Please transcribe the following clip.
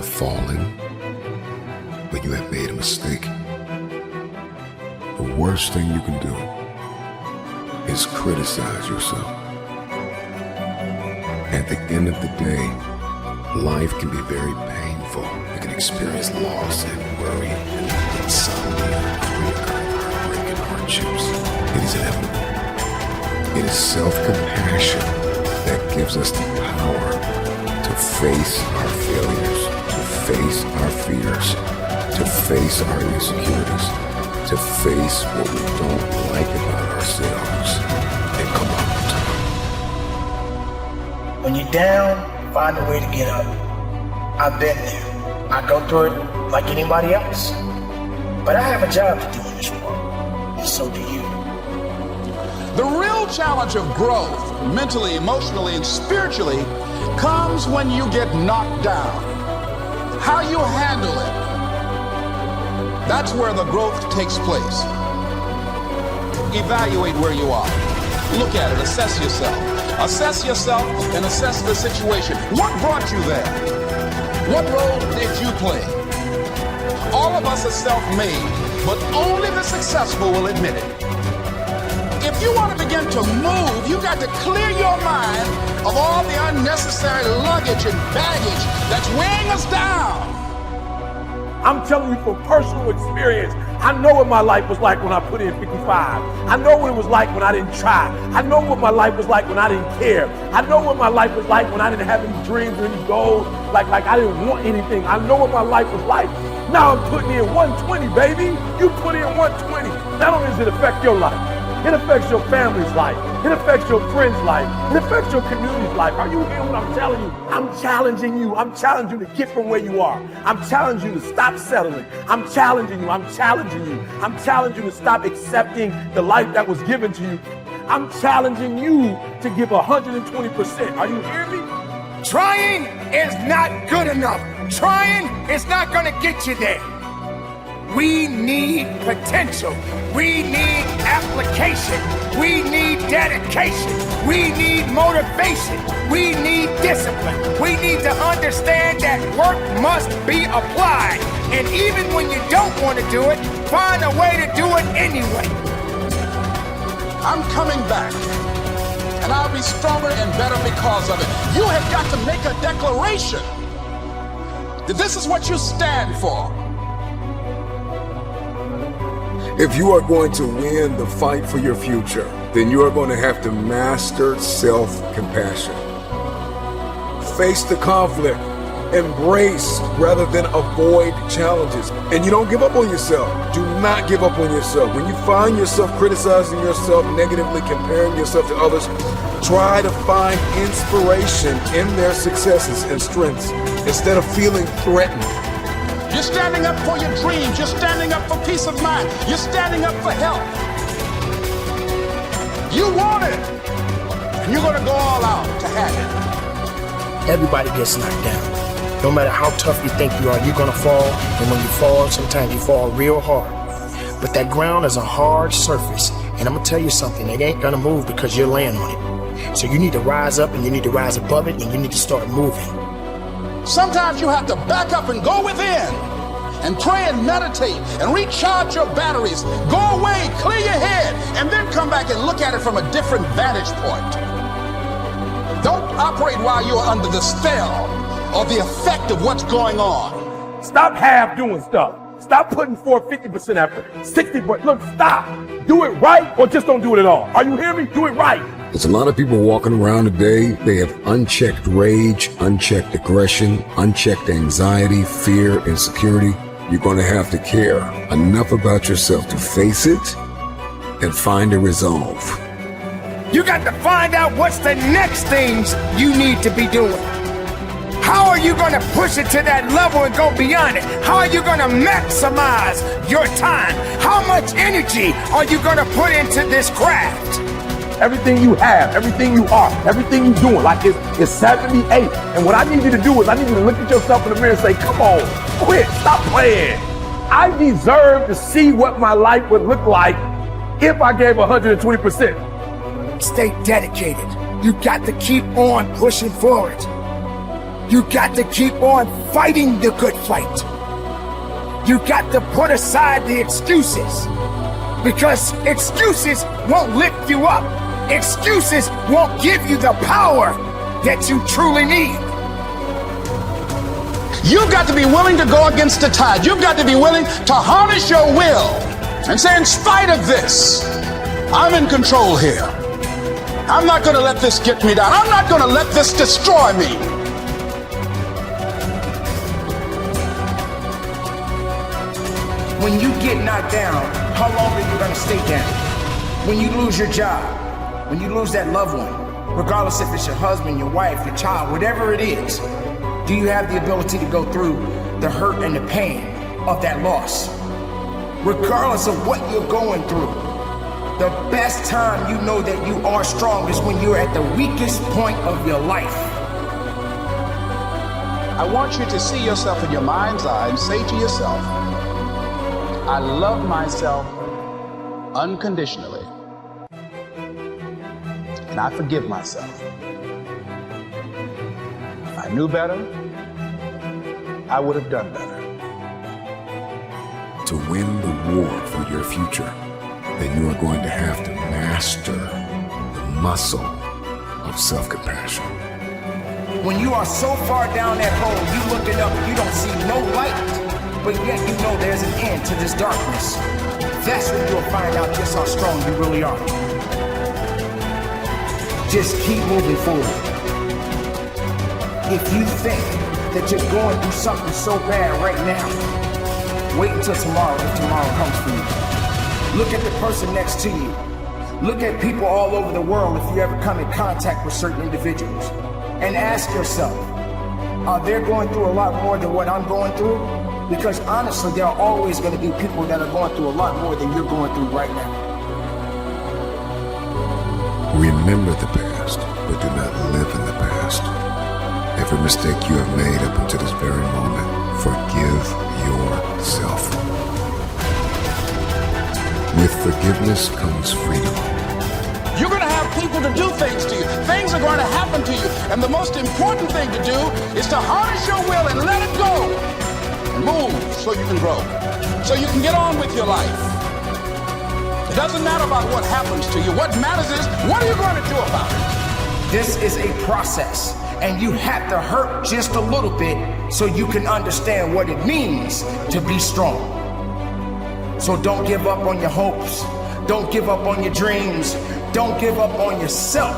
have fallen, when you have made a mistake, the worst thing you can do is criticize yourself. At the end of the day, life can be very painful. You can experience loss and worry and insomnia, recurring heartbreak and hardships. It is inevitable. It is self-compassion that gives us the power to face our failures, to face our fears, to face our insecurities, to face what we don't like about ourselves, and come on top. When you're down, find a way to get up. I've been there. I go through it like anybody else. But I have a job to do in this world, and so do you. The real challenge of growth, mentally, emotionally, and spiritually, comes when you get knocked down. How you handle it, that's where the growth takes place. Evaluate where you are. Look at it, assess yourself. Assess yourself and assess the situation. What brought you there? What role did you play? All of us are self-made, but only the successful will admit it. If you want to begin to move, you got to clear your mind of all the unnecessary luggage and baggage that's weighing us down. I'm telling you from personal experience, I know what my life was like when I put in 55. I know what it was like when I didn't try. I know what my life was like when I didn't care. I know what my life was like when I didn't have any dreams or any goals, like I didn't want anything. I know what my life was like. Now I'm putting in 120, baby. You put in 120. Not only does it affect your life, it affects your family's life. It affects your friend's life. It affects your community's life. Are you hearing what I'm telling you? I'm challenging you. I'm challenging you to get from where you are. I'm challenging you to stop settling. I'm challenging you. I'm challenging you. I'm challenging you to stop accepting the life that was given to you. I'm challenging you to give 120%. Are you hearing me? Trying is not good enough. Trying is not going to get you there. We need potential. We need application. We need dedication. We need motivation. We need discipline. We need to understand that work must be applied. And even when you don't want to do it, find a way to do it anyway. I'm coming back, and I'll be stronger and better because of it. You have got to make a declaration that this is what you stand for. If you are going to win the fight for your future, then you are going to have to master self-compassion. Face the conflict, embrace rather than avoid challenges. And you don't give up on yourself. Do not give up on yourself. When you find yourself criticizing yourself negatively, comparing yourself to others, try to find inspiration in their successes and strengths instead of feeling threatened. You're standing up for your dreams. You're standing up for peace of mind. You're standing up for health. You want it, and you're going to go all out to have it. Everybody gets knocked down. No matter how tough you think you are, you're going to fall. And when you fall, sometimes you fall real hard. But that ground is a hard surface. And I'm going to tell you something. It ain't going to move because you're laying on it. So you need to rise up, and you need to rise above it, and you need to start moving. Sometimes you have to back up and go within and pray and meditate and recharge your batteries. Go away, clear your head, and then come back and look at it from a different vantage point. Don't operate while you're under the spell or the effect of what's going on. Stop half doing stuff. Stop putting forth 50% effort, 60%. Look, stop. Do it right or just don't do it at all. Are you hearing me? Do it right. There's a lot of people walking around today. They have unchecked rage, unchecked aggression, unchecked anxiety, fear, insecurity. You're going to have to care enough about yourself to face it and find a resolve. You got to find out what's the next things you need to be doing. How are you going to push it to that level and go beyond it? How are you going to maximize your time? How much energy are you going to put into this craft? Everything you have, everything you are, everything you're doing, like it's 78. And what I need you to do is I need you to look at yourself in the mirror and say, come on, quit, stop playing. I deserve to see what my life would look like if I gave 120%. Stay dedicated. You got to keep on pushing forward. You got to keep on fighting the good fight. You got to put aside the excuses, because excuses won't lift you up. Excuses won't give you the power that you truly need. You've got to be willing to go against the tide. You've got to be willing to harness your will and say, in spite of this, I'm in control here. I'm not going to let this get me down. I'm not going to let this destroy me. When you get knocked down, how long are you going to stay down? When you lose your job, when you lose that loved one, regardless if it's your husband, your wife, your child, whatever it is, do you have the ability to go through the hurt and the pain of that loss? Regardless of what you're going through, the best time you know that you are strong is when you're at the weakest point of your life. I want you to see yourself in your mind's eye and say to yourself, I love myself unconditionally, and I forgive myself. If I knew better, I would have done better. To win the war for your future, then you are going to have to master the muscle of self-compassion. When you are so far down that hole, you looking up, you don't see no light, but yet you know there's an end to this darkness. That's when you'll find out just how strong you really are. Just keep moving forward. If you think that you're going through something so bad right now, wait until tomorrow if tomorrow comes for you. Look at the person next to you. Look at people all over the world if you ever come in contact with certain individuals. And ask yourself, are they going through a lot more than what I'm going through? Because honestly, there are always going to be people that are going through a lot more than you're going through right now. Remember the past, but do not live in the past. Every mistake you have made up until this very moment, forgive yourself. With forgiveness comes freedom. You're going to have people to do things to you. Things are going to happen to you. And the most important thing to do is to harness your will and let it go. And move so you can grow. So you can get on with your life. It doesn't matter about what happens to you. What matters is, what are you going to do about it? This is a process, and you have to hurt just a little bit so you can understand what it means to be strong. So don't give up on your hopes. Don't give up on your dreams. Don't give up on yourself.